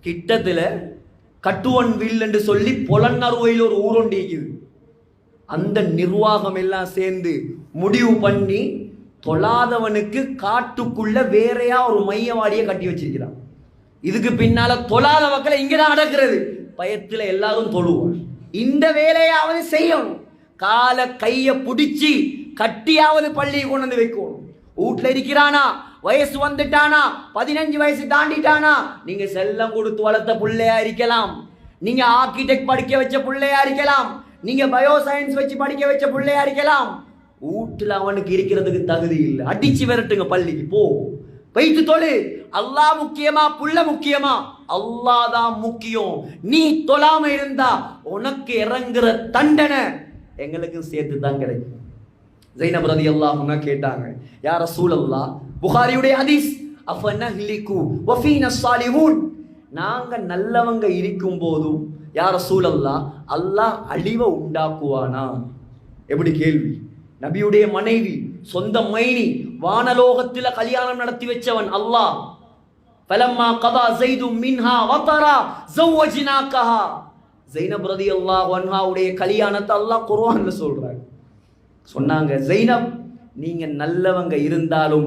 கிட்டத்துல Kattuvan will என்று சொல்லி பொலன்னறுவையில் ஒரு ஊரொண்டி இருக்குது. அந்த நிர்வாகம் எல்லாம் சேர்ந்து முடிவு பண்ணி தொழாதவனுக்கு காட்டுக்குள்ள வேறையா ஒரு மையவாடியை கட்டி வச்சிருக்கிறான். இதுக்கு பின்னால தொழாத மக்களை இங்கதான் அடக்கிறது. பயத்துல எல்லாரும் தொழுவோம். இந்த வேலையாவது செய்யணும். கால கைய பிடிச்சி கட்டியாவது பள்ளியை கொண்டு வந்து வைக்கணும். வீட்டுல இருக்கிறானா, வயசு வந்துட்டானா, 15 வயசு தாண்டிட்டானா, நீங்க செல்லம் கொடுத்து வளர்த்த பிள்ளையா இருக்கலாம், நீங்க ஆர்கிடெக்ட் படிக்க வச்ச பிள்ளையா இருக்கலாம், நீங்க பயோ சயின்ஸ் வச்சு படிக்க வச்ச பிள்ளையா இருக்கலாம். வீட்டுல அவனுக்கு இருக்கிறதுக்கு தகுதி இல்லை. அடிச்சு விரட்டுங்க, பள்ளிக்கு போ, வைத்து தொழு. அல்லாஹ் முக்கியமா புள்ள முக்கியமா? அல்லாஹ் தான் முக்கியம். நீ தொழாம இருந்தா உனக்கு இறங்குற தண்டனை எங்களுக்கு சேர்த்து தான் கிடைக்கும். ஸைனப் ரலியல்லாஹு அன்ஹா கேட்டாங்க, யா ரசூலல்லாஹ், புகாரியுடைய ஹதீஸ், அஃபனஹ்லிகு வஃபீனா ஸாலிஹூன், நாங்க நல்லவங்க இருக்கும் போதும் யா ரசூலல்லாஹ் அல்லாஹ் அழிவை உண்டாக்குவானா? எப்படி கேள்வி! நபியுடைய மனைவி, சொந்த மைனி, வானலோகத்தில கல்யாணம் நடத்தி வச்சவன் அல்லாஹ். ஃபலம்மா கதா ஸைது மின்ஹா வதரா ஸௌவஜ்னாகஹா, ஸைனப் ரலியல்லாஹு அன்ஹாவுடைய கல்யாணத்தை அல்லாஹ் குர்ஆன்ல சொல்றாங்க. சொன்னாங்க, ஸைனப், நீங்க நல்லவங்க இருந்தாலும்